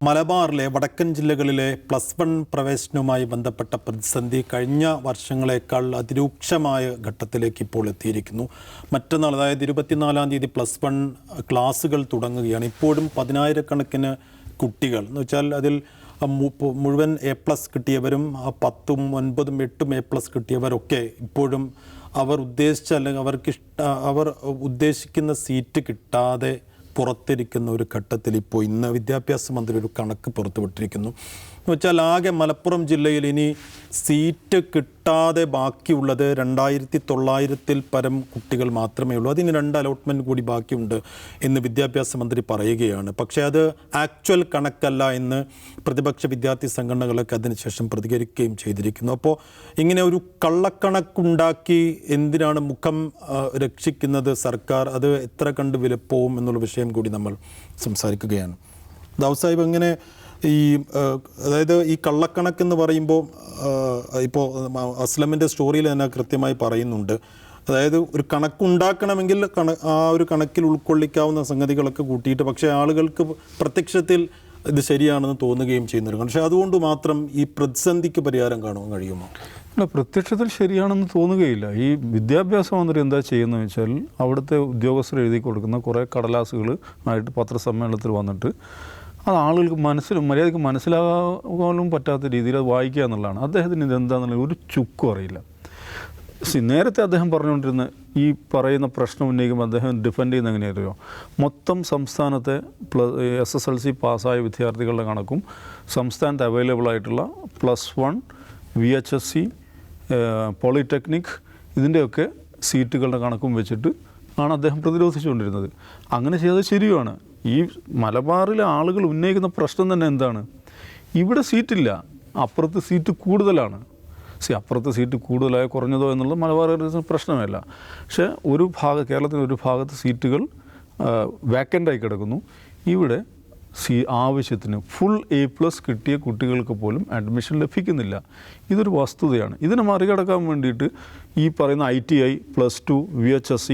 മലബാറിലെ വടക്കൻ ജില്ലകളിലെ +1 പ്രവേശനവുമായി ബന്ധപ്പെട്ട പ്രതിസന്ധി കഴിഞ്ഞ വർഷങ്ങളെക്കാൾ അതിരൂക്ഷമായ ഘട്ടത്തിലേക്ക് ഇപ്പോൾ എത്തിയിരിക്കുന്നു. മറ്റന്നാൾ, അതായത് 24-ാം തീയതി +1 ക്ലാസുകൾ തുടങ്ങുകയാണ്. ഇപ്പോഴും 10,000-കണക്കിന് കുട്ടികൾ എന്ന് വെച്ചാൽ അതിൽ മുഴുവൻ A+ കിട്ടിയവരും 10ഉം 9ഉം 8ഉം A+ കിട്ടിയവരൊക്കെ ഇപ്പോഴും അവർ ഉദ്ദേശിച്ച അല്ലെങ്കിൽ അവർ ഉദ്ദേശിക്കുന്ന സീറ്റ് കിട്ടാതെ പുറത്തിരിക്കുന്ന ഒരു ഘട്ടത്തിൽ ഇപ്പോൾ ഇന്ന് വിദ്യാഭ്യാസ മന്ത്രി ഒരു കണക്ക് പുറത്തുവിട്ടിരിക്കുന്നു. എന്ന് വെച്ചാൽ ആകെ മലപ്പുറം ജില്ലയിൽ ഇനി സീറ്റ് കിട്ടാതെ ബാക്കിയുള്ളത് 2,900-ൽ പരം കുട്ടികൾ മാത്രമേ ഉള്ളൂ. അതിന് 2 അലോട്ട്മെൻറ്റ് കൂടി ബാക്കിയുണ്ട് എന്ന് വിദ്യാഭ്യാസ മന്ത്രി പറയുകയാണ്. പക്ഷേ അത് ആക്ച്വൽ കണക്കല്ല എന്ന് പ്രതിപക്ഷ വിദ്യാർത്ഥി സംഘടനകളൊക്കെ അതിനുശേഷം പ്രതികരിക്കുകയും ചെയ്തിരിക്കുന്നു. അപ്പോൾ ഇങ്ങനെ ഒരു കള്ളക്കണക്കുണ്ടാക്കി എന്തിനാണ് മുഖം രക്ഷിക്കുന്നത് സർക്കാർ? അത് എത്ര കണ്ട് വിലപ്പോവും എന്നുള്ള വിഷയം കൂടി നമ്മൾ സംസാരിക്കുകയാണ്. ദാവൂദ് സാഹിബ്, എങ്ങനെ അതായത് ഈ കള്ളക്കണക്കെന്ന് പറയുമ്പോൾ ഇപ്പോൾ അസ്ലമിൻ്റെ സ്റ്റോറിയിൽ തന്നെ കൃത്യമായി പറയുന്നുണ്ട്. അതായത് ഒരു കണക്കുണ്ടാക്കണമെങ്കിൽ ആ ഒരു കണക്കിൽ ഉൾക്കൊള്ളിക്കാവുന്ന സംഗതികളൊക്കെ കൂട്ടിയിട്ട്, പക്ഷേ ആളുകൾക്ക് പ്രത്യക്ഷത്തിൽ ഇത് ശരിയാണെന്ന് തോന്നുകയും ചെയ്യുന്നവരുണ്ട്. പക്ഷേ അതുകൊണ്ട് മാത്രം ഈ പ്രതിസന്ധിക്ക് പരിഹാരം കാണുവാൻ കഴിയുമോ? അല്ല, പ്രത്യക്ഷത്തിൽ ശരിയാണെന്ന് തോന്നുകയില്ല. ഈ വിദ്യാഭ്യാസ മന്ത്രി എന്താ ചെയ്യുന്നത് വെച്ചാൽ, അവിടുത്തെ ഉദ്യോഗസ്ഥർ എഴുതി കൊടുക്കുന്ന കുറേ കടലാസുകൾ ആയിട്ട് പത്രസമ്മേളനത്തിൽ വന്നിട്ട് അത് ആളുകൾക്ക് മര്യാദയ്ക്ക് മനസ്സിലാകാനും പറ്റാത്ത രീതിയിൽ അത് വായിക്കുക എന്നുള്ളതാണ്. അദ്ദേഹത്തിന് ഇതെന്താണെന്നുള്ള ഒരു ചുക്കും അറിയില്ല. നേരത്തെ അദ്ദേഹം പറഞ്ഞുകൊണ്ടിരുന്ന ഈ പറയുന്ന പ്രശ്നം ഉന്നയിക്കുമ്പോൾ അദ്ദേഹം ഡിഫെൻഡ് ചെയ്യുന്ന എങ്ങനെയറിയോ, മൊത്തം സംസ്ഥാനത്തെ SSLC പാസ്സായ വിദ്യാർത്ഥികളുടെ കണക്കും സംസ്ഥാനത്ത് അവൈലബിൾ ആയിട്ടുള്ള +1 VHSC പോളിടെക്നിക് ഇതിൻ്റെയൊക്കെ സീറ്റുകളുടെ കണക്കും വെച്ചിട്ട് ആണ് അദ്ദേഹം പ്രതിരോധിച്ചുകൊണ്ടിരുന്നത്. അങ്ങനെ ചെയ്തത് ശരിയാണ്. ഈ മലബാറിലെ ആളുകൾ ഉന്നയിക്കുന്ന പ്രശ്നം തന്നെ എന്താണ്? ഇവിടെ സീറ്റില്ല, അപ്പുറത്ത് സീറ്റ് കൂടുതലാണ്. അപ്പുറത്ത് സീറ്റ് കൂടുതലായ കുറഞ്ഞതോ എന്നുള്ളത് മലബാറിലെ പ്രശ്നമല്ല. പക്ഷേ കേരളത്തിൻ്റെ ഒരു ഭാഗത്ത് സീറ്റുകൾ വാക്കൻ്റായി കിടക്കുന്നു. ഇവിടെ ആവശ്യത്തിന് ഫുൾ A+ കിട്ടിയ കുട്ടികൾക്ക് പോലും അഡ്മിഷൻ ലഭിക്കുന്നില്ല. ഇതൊരു വസ്തുതയാണ്. ഇതിനെ മറികടക്കാൻ വേണ്ടിയിട്ട് ഈ പറയുന്ന ITI +2 VHSC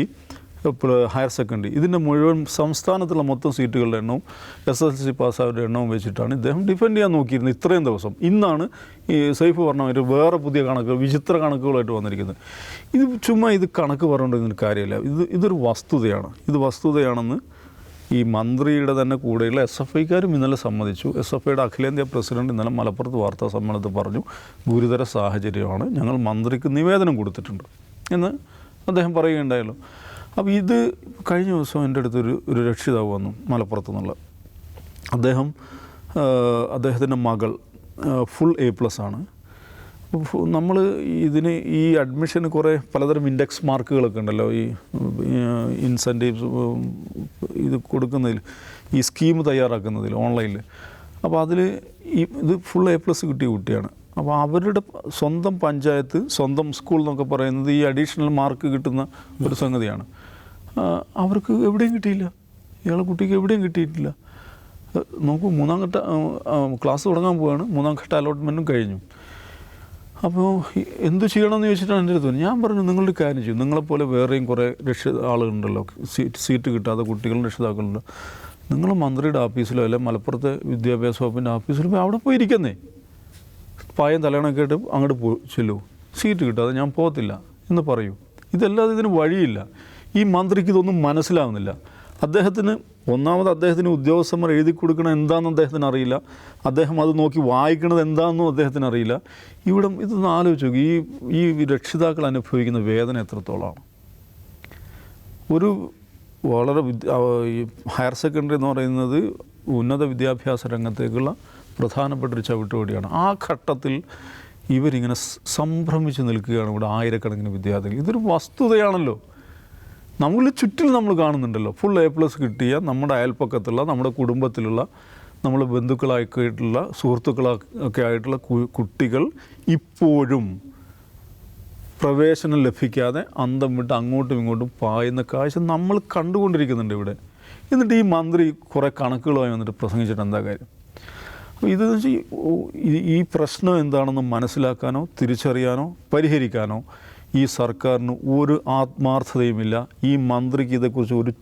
ഹയർ സെക്കൻഡറി ഇതിൻ്റെ മുഴുവൻ സംസ്ഥാനത്തുള്ള മൊത്തം സീറ്റുകളുടെ എണ്ണവും SSLC പാസ്സായവരുടെ എണ്ണവും വെച്ചിട്ടാണ് ഇദ്ദേഹം ഡിഫെൻഡ് ചെയ്യാൻ നോക്കിയിരുന്നത് ഇത്രയും ദിവസം. ഇന്നാണ് ഈ സൈഫ് പറഞ്ഞവർ വേറെ പുതിയ കണക്കുകൾ, വിചിത്ര കണക്കുകളായിട്ട് വന്നിരിക്കുന്നത്. ഇത് കണക്ക് പറഞ്ഞുകൊണ്ടിരുന്നൊരു കാര്യമില്ല. ഇതൊരു വസ്തുതയാണ്. ഇത് വസ്തുതയാണെന്ന് ഈ മന്ത്രിയുടെ തന്നെ കൂടെയുള്ള SFIക്കാരും ഇന്നലെ സമ്മതിച്ചു. SFIയുടെ അഖിലേന്ത്യാ പ്രസിഡന്റ് ഇന്നലെ മലപ്പുറത്ത് വാർത്താ സമ്മേളനത്തിൽ പറഞ്ഞു, ഗുരുതര സാഹചര്യമാണ്, ഞങ്ങൾ മന്ത്രിക്ക് നിവേദനം കൊടുത്തിട്ടുണ്ട് എന്ന് അദ്ദേഹം പറയുകയുണ്ടായല്ലോ. അപ്പോൾ ഇത് കഴിഞ്ഞ ദിവസം എൻ്റെ അടുത്തൊരു രക്ഷിതാവ് വന്നു മലപ്പുറത്തു നിന്നുള്ള. അദ്ദേഹത്തിൻ്റെ മകൾ ഫുൾ A+ ആണ്. നമ്മൾ ഈ അഡ്മിഷന് കുറേ പലതരം ഇൻഡെക്സ് മാർക്കുകളൊക്കെ ഉണ്ടല്ലോ, ഈ ഇൻസെൻറ്റീവ്സ് ഇത് കൊടുക്കുന്നതിൽ, ഈ സ്കീം തയ്യാറാക്കുന്നതിൽ ഓൺലൈനിൽ. അപ്പോൾ അതിൽ ഇത് ഫുൾ A+ കിട്ടിയ കുട്ടിയാണ്. അപ്പോൾ അവരുടെ സ്വന്തം പഞ്ചായത്ത്, സ്വന്തം സ്കൂൾ എന്നൊക്കെ പറയുന്നത് ഈ അഡീഷണൽ മാർക്ക് കിട്ടുന്ന ഒരു സംഗതിയാണ്. അവർക്ക് എവിടെയും കിട്ടിയില്ല. ഇയാളെ കുട്ടിക്ക് എവിടെയും കിട്ടിയിട്ടില്ല. നോക്കൂ, 3ാം ഘട്ട ക്ലാസ് തുടങ്ങാൻ പോവുകയാണ്. 3ാം ഘട്ട അലോട്ട്മെൻറ്റും കഴിഞ്ഞു. അപ്പോൾ എന്ത് ചെയ്യണമെന്ന് ചോദിച്ചിട്ടാണ് എൻ്റെ അടുത്ത്. ഞാൻ പറഞ്ഞു, നിങ്ങളുടെ കാര്യം ചെയ്യും, നിങ്ങളെപ്പോലെ വേറെയും കുറേ ആളുകളുണ്ടല്ലോ സീറ്റ് കിട്ടാത്ത കുട്ടികളും രക്ഷിതാക്കളുണ്ടല്ലോ, നിങ്ങൾ മന്ത്രിയുടെ ഓഫീസിലോ അല്ലെങ്കിൽ മലപ്പുറത്തെ വിദ്യാഭ്യാസ വകുപ്പിൻ്റെ ഓഫീസിലോ പോയി അവിടെ പോയിരിക്കുന്നേ, പായം തലയണൊക്കെ ആയിട്ട് അങ്ങോട്ട് ചെല്ലൂ, സീറ്റ് കിട്ടാതെ ഞാൻ പോകത്തില്ല എന്ന് പറയൂ. ഇതല്ലാതെ ഇതിന് വഴിയില്ല. ഈ മന്ത്രിക്ക് ഇതൊന്നും മനസ്സിലാവുന്നില്ല. അദ്ദേഹത്തിന് ഉദ്യോഗസ്ഥന്മാർ എഴുതി കൊടുക്കണം എന്താണെന്ന് അദ്ദേഹത്തിന് അറിയില്ല. അദ്ദേഹം അത് നോക്കി വായിക്കണത് എന്താണെന്നും അദ്ദേഹത്തിന് അറിയില്ല. ഇതൊന്ന് ആലോചിച്ച് നോക്കി, ഈ രക്ഷിതാക്കൾ അനുഭവിക്കുന്ന വേദന എത്രത്തോളമാണ്. ഒരു വളരെ ഈ ഹയർ സെക്കൻഡറി എന്ന് പറയുന്നത് ഉന്നത വിദ്യാഭ്യാസ രംഗത്തേക്കുള്ള പ്രധാനപ്പെട്ടൊരു ചവിട്ടുപടിയാണ്. ആ ഘട്ടത്തിൽ ഇവരിങ്ങനെ സംഭ്രമിച്ച് നിൽക്കുകയാണ് ഇവിടെ ആയിരക്കണക്കിന് വിദ്യാർത്ഥികൾ. ഇതൊരു വസ്തുതയാണല്ലോ. നമ്മൾ ചുറ്റിൽ നമ്മൾ കാണുന്നുണ്ടല്ലോ, ഫുൾ A+ കിട്ടിയ നമ്മുടെ അയൽപ്പക്കത്തുള്ള, നമ്മുടെ കുടുംബത്തിലുള്ള, നമ്മുടെ ബന്ധുക്കളായിട്ടുള്ള, സുഹൃത്തുക്കളൊക്കെ ആയിട്ടുള്ള കുട്ടികൾ ഇപ്പോഴും പ്രവേശനം ലഭിക്കാതെ അന്തം വിട്ട് അങ്ങോട്ടും ഇങ്ങോട്ടും പായുന്ന കാഴ്ച നമ്മൾ കണ്ടുകൊണ്ടിരിക്കുന്നുണ്ട് ഇവിടെ. എന്നിട്ട് ഈ മന്ത്രി കുറേ കണക്കുകളുമായി വന്നിട്ട് പ്രസംഗിച്ചിട്ട് എന്താ കാര്യം? ഇത് ഈ പ്രശ്നം എന്താണെന്ന് മനസ്സിലാക്കാനോ തിരിച്ചറിയാനോ പരിഹരിക്കാനോ ഈ സർക്കാരിന് ഒരു ആത്മാർത്ഥതയുമില്ല, ഈ മന്ത്രിക്ക് ഇതേക്കുറിച്ച് ഒരു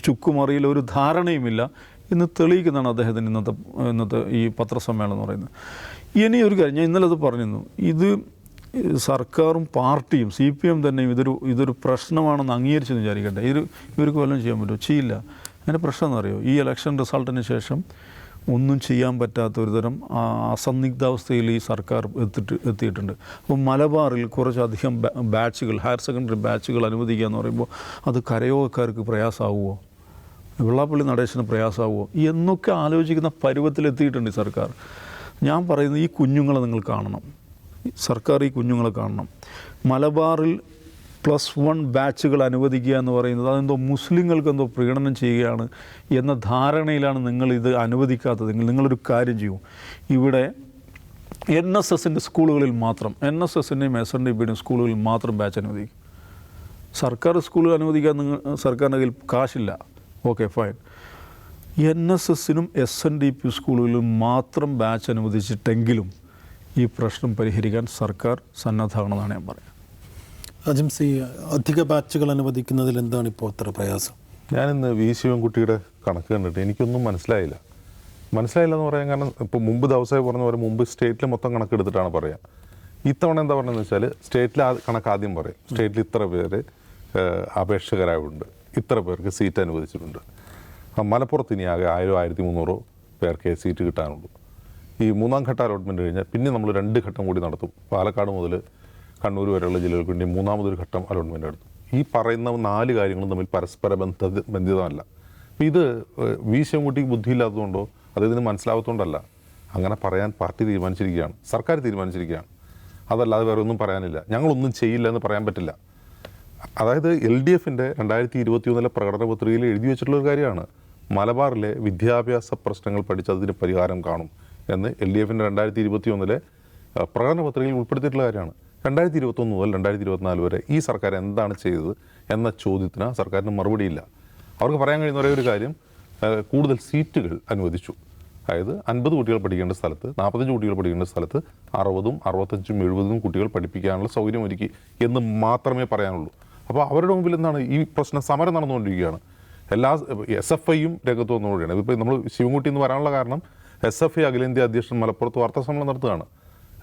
ചുക്കുമറിയില്ല, ഒരു ധാരണയുമില്ല എന്ന് തെളിയിക്കുന്നതാണ് അദ്ദേഹത്തിന് ഇന്നത്തെ ഈ പത്രസമ്മേളനം എന്ന് പറയുന്നത്. ഇനി ഒരു കാര്യം, ഞാൻ ഇന്നലെ അത് പറഞ്ഞിരുന്നു, ഇത് സർക്കാരും പാർട്ടിയും CPM തന്നെയും ഇതൊരു പ്രശ്നമാണെന്ന് അംഗീകരിച്ചെന്ന് വിചാരിക്കട്ടെ. ഇവർക്ക് വല്ലതും ചെയ്യാൻ പറ്റുമോ? ചെയ്യില്ല. അതിൻ്റെ പ്രശ്നം എന്നറിയോ, ഈ ഇലക്ഷൻ റിസൾട്ടിന് ശേഷം ഒന്നും ചെയ്യാൻ പറ്റാത്ത ഒരുതരം അസന്നിഗ്ധാവസ്ഥയിൽ ഈ സർക്കാർ എത്തിയിട്ടുണ്ട്. അപ്പോൾ മലബാറിൽ കുറച്ചധികം ബാച്ചുകൾ, ഹയർ സെക്കൻഡറി ബാച്ചുകൾ അനുവദിക്കുക എന്ന് പറയുമ്പോൾ അത് കരയോഗക്കാർക്ക് പ്രയാസമാവുമോ, വെള്ളാപ്പള്ളി നടേശന് പ്രയാസമാവുമോ എന്നൊക്കെ ആലോചിക്കുന്ന പരുവത്തിലെത്തിയിട്ടുണ്ട് ഈ സർക്കാർ. ഞാൻ പറയുന്നത്, ഈ കുഞ്ഞുങ്ങളെ നിങ്ങൾ കാണണം, സർക്കാർ ഈ കുഞ്ഞുങ്ങളെ കാണണം. മലബാറിൽ +1 ബാച്ചുകൾ അനുവദിക്കുക എന്ന് പറയുന്നത് അതെന്തോ മുസ്ലിങ്ങൾക്ക് എന്തോ പ്രീണനം ചെയ്യുകയാണ് എന്ന ധാരണയിലാണ് നിങ്ങളിത് അനുവദിക്കാത്തത്. നിങ്ങളൊരു കാര്യം ചെയ്യൂ, ഇവിടെ NSSൻ്റെ സ്കൂളുകളിൽ മാത്രം, NSSൻ്റെയും SNDPയുടെയും സ്കൂളുകളിൽ മാത്രം ബാച്ച് അനുവദിക്കും. സർക്കാർ സ്കൂളുകൾ അനുവദിക്കാൻ സർക്കാരിൻ്റെ കയ്യിൽ കാശില്ല, ഓക്കെ ഫൈൻ. NSSനും SNDP സ്കൂളുകളിലും മാത്രം ബാച്ച് അനുവദിച്ചിട്ടെങ്കിലും ഈ പ്രശ്നം പരിഹരിക്കാൻ സർക്കാർ സന്നദ്ധമാണെന്നാണ് ഞാൻ പറയുന്നത്. അജിംസി, അധിക ബാച്ചുകൾ അനുവദിക്കുന്നതിൽ എന്താണ് ഇപ്പോൾ അത്ര പ്രയാസം? ഞാനിന്ന് വി ശിവൻകുട്ടിയുടെ കണക്ക് കണ്ടിട്ട് എനിക്കൊന്നും മനസ്സിലായില്ല എന്ന് പറയാൻ കാരണം, ഇപ്പോൾ മുമ്പ് ദിവസമായി പറഞ്ഞ പോലെ മുമ്പ് സ്റ്റേറ്റിൽ മൊത്തം കണക്കെടുത്തിട്ടാണ് പറയുക. ഇത്തവണ എന്താ പറയുന്നത് വെച്ചാൽ, സ്റ്റേറ്റിൽ കണക്ക് ആദ്യം പറയും, സ്റ്റേറ്റിൽ ഇത്ര പേര് അപേക്ഷകരായുണ്ട്, ഇത്ര പേർക്ക് സീറ്റ് അനുവദിച്ചിട്ടുണ്ട്. മലപ്പുറത്ത് ഇനി ആകെ 1000-1300 പേർക്ക് സീറ്റ് കിട്ടാനുള്ളൂ. ഈ 3ാം ഘട്ട അലോട്ട്മെൻറ്റ് കഴിഞ്ഞാൽ പിന്നെ നമ്മൾ 2 ഘട്ടം കൂടി നടത്തും. പാലക്കാട് മുതൽ കണ്ണൂർ വരെയുള്ള ജില്ലകൾക്ക് വേണ്ടി 3ാമതൊരു ഘട്ടം അലോട്ട്മെൻറ്റ് നടത്തും. ഈ പറയുന്ന 4 കാര്യങ്ങളും തമ്മിൽ പരസ്പര ബന്ധിതമല്ല. അപ്പോൾ ഇത് വി ശിവൻകുട്ടിക്ക് ബുദ്ധിയില്ലാത്തതുകൊണ്ടോ അദ്ദേഹത്തിന് മനസ്സിലാവാത്തതുകൊണ്ടല്ല, അങ്ങനെ പറയാൻ പാർട്ടി തീരുമാനിച്ചിരിക്കുകയാണ്, സർക്കാർ തീരുമാനിച്ചിരിക്കുകയാണ്. അതല്ലാതെ വേറെ ഒന്നും പറയാനില്ല. ഞങ്ങളൊന്നും ചെയ്യില്ല എന്ന് പറയാൻ പറ്റില്ല. അതായത് LDFൻ്റെ 2021 പ്രകടന പത്രികയിൽ എഴുതി വെച്ചിട്ടുള്ളൊരു കാര്യമാണ്, മലബാറിലെ വിദ്യാഭ്യാസ പ്രശ്നങ്ങൾ പഠിച്ച് അതിന് പരിഹാരം കാണും എന്ന് LDFൻ്റെ 2021 പ്രകടന പത്രികയിൽ ഉൾപ്പെടുത്തിയിട്ടുള്ള കാര്യമാണ്. 2021 മുതൽ 2024 വരെ ഈ സർക്കാർ എന്താണ് ചെയ്തത് എന്ന ചോദ്യത്തിന് സർക്കാരിന് മറുപടിയില്ല. അവർക്ക് പറയാൻ കഴിയുന്ന ഒരേ ഒരു കാര്യം, കൂടുതൽ സീറ്റുകൾ അനുവദിച്ചു. അതായത് 50 കുട്ടികൾ പഠിക്കേണ്ട സ്ഥലത്ത് 45 കുട്ടികൾ പഠിക്കേണ്ട സ്ഥലത്ത് 60ഉം 65ഉം 70ഉം കുട്ടികൾ പഠിപ്പിക്കാനുള്ള സൗകര്യം ഒരുക്കി എന്ന് മാത്രമേ പറയാനുള്ളൂ. അപ്പോൾ അവരുടെ മുമ്പിൽ എന്താണ്, ഈ പ്രശ്നം സമരം നടന്നുകൊണ്ടിരിക്കുകയാണ്. എല്ലാ SFIയും രംഗത്ത് വന്നുകൊണ്ടിരിക്കുകയാണ്. ഇപ്പോൾ നമ്മൾ ശിവൻകുട്ടി എന്ന് വരാനുള്ള കാരണം, SFI അഖിലേന്ത്യാ അധ്യക്ഷൻ മലപ്പുറത്ത് വാർത്താസമ്മേളനം നടത്തുകയാണ്.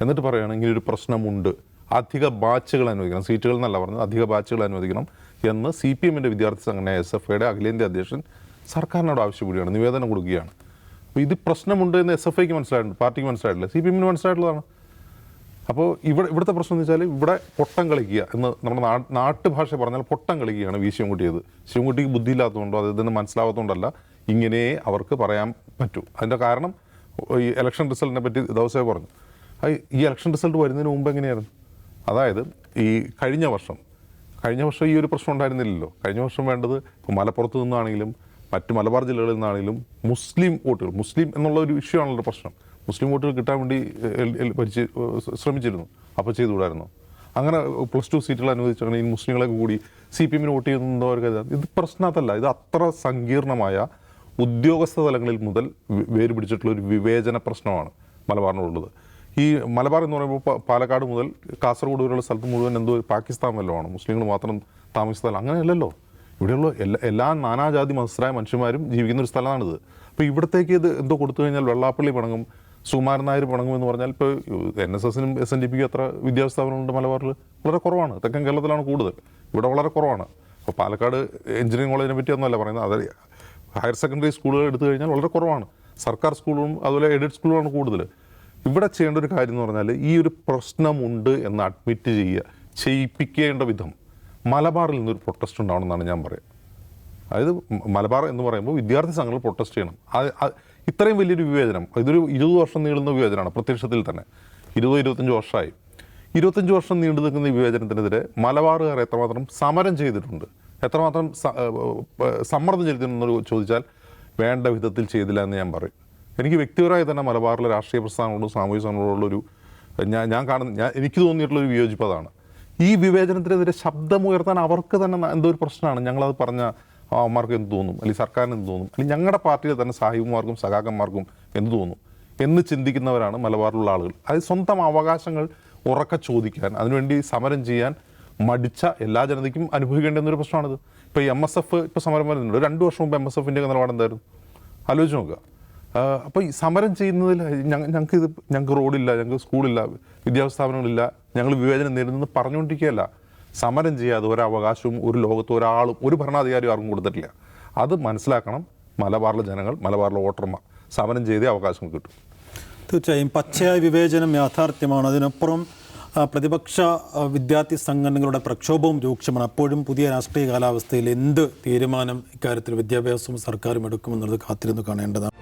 എന്നിട്ട് പറയുകയാണ്, ഇങ്ങനൊരു പ്രശ്നമുണ്ട്, അധിക ബാച്ചുകൾ അനുവദിക്കണം, സീറ്റുകൾ എന്നല്ല പറഞ്ഞത്, അധിക ബാച്ചുകൾ അനുവദിക്കണം എന്ന് CPMൻ്റെ വിദ്യാർത്ഥി സംഘടന SFIയുടെ അഖിലേന്ത്യാ അധ്യക്ഷൻ സർക്കാരിനോട് ആവശ്യപ്പെടുകയാണ്, നിവേദനം കൊടുക്കുകയാണ്. അപ്പോൾ ഇത് പ്രശ്നമുണ്ട് എന്ന് SFIക്ക് മനസ്സിലായിട്ടുണ്ട്, പാർട്ടിക്ക് മനസ്സിലായിട്ടില്ല, CPMന് മനസ്സിലായിട്ടുള്ളതാണ്. അപ്പോൾ ഇവിടുത്തെ പ്രശ്നം എന്ന് വെച്ചാൽ, ഇവിടെ പൊട്ടം കളിക്കുക എന്ന് നമ്മുടെ നാട്ടുഭാഷ പറഞ്ഞാൽ പൊട്ടം കളിക്കുകയാണ് വി ശിവൻകുട്ടിയത്. ശിവൻകുട്ടിക്ക് ബുദ്ധിയില്ലാത്തതുകൊണ്ടോ അദ്ദേഹത്തിന് മനസ്സിലാവാത്തതുകൊണ്ടല്ല ഇങ്ങനെ അവർക്ക് പറയാൻ പറ്റൂ. അതിൻ്റെ കാരണം, ഈ ഇലക്ഷൻ റിസൾട്ടിനെ പറ്റി ദിവസമേ പറഞ്ഞു. ഈ ഇലക്ഷൻ റിസൾട്ട് വരുന്നതിന് മുമ്പ് എങ്ങനെയായിരുന്നു? അതായത് ഈ കഴിഞ്ഞ വർഷം ഈ ഒരു പ്രശ്നം ഉണ്ടായിരുന്നില്ലല്ലോ. കഴിഞ്ഞ വർഷം വേണ്ടത് ഇപ്പോൾ മലപ്പുറത്ത് നിന്നാണെങ്കിലും മറ്റ് മലബാർ ജില്ലകളിൽ നിന്നാണെങ്കിലും മുസ്ലിം വോട്ടുകൾ, മുസ്ലിം എന്നുള്ള ഒരു ഇഷ്യൂ ആണല്ലോ പ്രശ്നം. മുസ്ലിം വോട്ടുകൾ കിട്ടാൻ വേണ്ടി ശ്രമിച്ചിരുന്നു. അപ്പോൾ ചെയ്തുകൂടായിരുന്നു? അങ്ങനെ +2 സീറ്റുകൾ അനുവദിച്ചാണ് ഈ മുസ്ലിങ്ങളെ കൂടി CPMന് വോട്ട് ചെയ്യുന്നതോ അവർ കരുതാൻ. ഇത് പ്രശ്നത്തല്ല, ഇത് അത്ര സങ്കീർണമായ ഉദ്യോഗസ്ഥ തലങ്ങളിൽ മുതൽ വേര് പിടിച്ചിട്ടുള്ള ഒരു വിവേചന പ്രശ്നമാണ് മലബാറിനുള്ളത്. ഈ മലബാർ എന്ന് പറയുമ്പോൾ പാലക്കാട് മുതൽ കാസർഗോഡ് വരെയുള്ള സ്ഥലത്ത് മുഴുവൻ എന്തോ പാകിസ്ഥാൻ വല്ലതുമാണ്, മുസ്ലിങ്ങൾ മാത്രം താമസിച്ച സ്ഥലം. അങ്ങനെയല്ലല്ലോ. ഇവിടെയുള്ള എല്ലാ നാനാജാതി മതസ്ഥരായ മനുഷ്യന്മാരും ജീവിക്കുന്ന ഒരു സ്ഥലമാണിത്. അപ്പോൾ ഇവിടത്തേക്ക് ഇത് എന്തോ കൊടുത്തു കഴിഞ്ഞാൽ വെള്ളാപ്പള്ളി പണങ്ങും, സുകുമാരൻ നായർ പണങ്ങും എന്ന് പറഞ്ഞാൽ, ഇപ്പോൾ NSSനും SNDPക്കും എത്ര വിദ്യാസ്ഥാപനമുണ്ട് മലബാറിൽ? വളരെ കുറവാണ്. തെക്കൻ കേരളത്തിലാണ് കൂടുതൽ, ഇവിടെ വളരെ കുറവാണ്. അപ്പോൾ പാലക്കാട് എഞ്ചിനീയറിംഗ് കോളേജിനെ പറ്റിയൊന്നുമല്ല പറയുന്നത്, അത് ഹയർ സെക്കൻഡറി സ്കൂളുകൾ എടുത്തു കഴിഞ്ഞാൽ വളരെ കുറവാണ്. സർക്കാർ സ്കൂളും അതുപോലെ എയ്ഡഡ് സ്കൂളുകളാണ് കൂടുതൽ. ഇവിടെ ചെയ്യേണ്ട ഒരു കാര്യം എന്ന് പറഞ്ഞാൽ, ഈ ഒരു പ്രശ്നമുണ്ട് എന്ന് അഡ്മിറ്റ് ചെയ്യിപ്പിക്കേണ്ട വിധം മലബാറിൽ നിന്നൊരു പ്രൊട്ടസ്റ്റ് ഉണ്ടാവണമെന്നാണ് ഞാൻ പറയുക. അതായത് മലബാർ എന്ന് പറയുമ്പോൾ വിദ്യാർത്ഥി സംഘങ്ങൾ പ്രൊട്ടസ്റ്റ് ചെയ്യണം. ഇത്രയും വലിയൊരു വിവേചനം, ഇതൊരു 20 വർഷം നീളുന്ന വിവേചനമാണ് പ്രത്യക്ഷത്തിൽ തന്നെ. 20-25 വർഷമായി. 25 വർഷം നീണ്ടു നിൽക്കുന്ന ഈ വിവേചനത്തിനെതിരെ മലബാറുകാർ എത്രമാത്രം സമരം ചെയ്തിട്ടുണ്ട്, എത്രമാത്രം സമ്മർദ്ദം ചെലുത്തിയിട്ടുണ്ടെന്ന് ചോദിച്ചാൽ വേണ്ട വിധത്തിൽ ചെയ്തില്ല എന്ന് ഞാൻ പറയും. എനിക്ക് വ്യക്തിപരമായി തന്നെ മലബാറിലെ രാഷ്ട്രീയ പ്രസ്ഥാനങ്ങളോടും സാമൂഹിക സംഘടനകളോടുള്ളൊരു എനിക്ക് തോന്നിയിട്ടുള്ളൊരു വിയോജിപ്പ് അതാണ്. ഈ വിവേചനത്തിനെതിരെ ശബ്ദമുയർത്താൻ അവർക്ക് തന്നെ എന്തോ ഒരു പ്രശ്നമാണ്. ഞങ്ങളത് പറഞ്ഞ അവന്മാർക്ക് എന്ത് തോന്നും, അല്ലെങ്കിൽ സർക്കാരിന് എന്ത് തോന്നും, അല്ലെങ്കിൽ ഞങ്ങളുടെ പാർട്ടിയിലെ തന്നെ സാഹിബുമാർക്കും സഖാക്കന്മാർക്കും എന്ത് തോന്നും എന്ന് ചിന്തിക്കുന്നവരാണ് മലബാറിലുള്ള ആളുകൾ. അത് സ്വന്തം അവകാശങ്ങൾ ഉറക്കെ ചോദിക്കാൻ, അതിനുവേണ്ടി സമരം ചെയ്യാൻ മടിച്ച എല്ലാ ജനതയ്ക്കും അനുഭവിക്കേണ്ടുന്നൊരു പ്രശ്നമാണിത്. ഇപ്പോൾ ഈ MSF ഇപ്പോൾ സമരം വരുന്നുണ്ട്. 2 വർഷം മുമ്പ് MSFൻ്റെ നിലപാട് എന്തായിരുന്നു ആലോചിച്ച് നോക്കുക. അപ്പോൾ ഈ സമരം ചെയ്യുന്നതിൽ ഞങ്ങൾക്ക് റോഡില്ല, ഞങ്ങൾക്ക് സ്കൂളില്ല, വിദ്യാഭ്യാസ സ്ഥാപനങ്ങളില്ല, ഞങ്ങൾ വിവേചനം നേരിടുന്നത് പറഞ്ഞുകൊണ്ടിരിക്കുകയല്ല. സമരം ചെയ്യാതെ ഒരവകാശവും ഒരു ലോകത്ത് ഒരാളും ഒരു ഭരണാധികാരിയും ആർക്കും കൊടുത്തിട്ടില്ല. അത് മനസ്സിലാക്കണം മലബാറിലെ ജനങ്ങൾ, മലബാറിലെ വോട്ടർമാർ. സമരം ചെയ്തേ അവകാശം കിട്ടും. തീർച്ചയായും പച്ചയായ വിവേചനം യാഥാർത്ഥ്യമാണ്. അതിനപ്പുറം പ്രതിപക്ഷ വിദ്യാർത്ഥി സംഘടനകളുടെ പ്രക്ഷോഭവും രൂക്ഷമാണ്. അപ്പോഴും പുതിയ രാഷ്ട്രീയ കാലാവസ്ഥയിൽ എന്ത് തീരുമാനം ഇക്കാര്യത്തിൽ വിദ്യാഭ്യാസവും സർക്കാരും എടുക്കുമെന്നുള്ളത് കാത്തിരുന്ന് കാണേണ്ടതാണ്.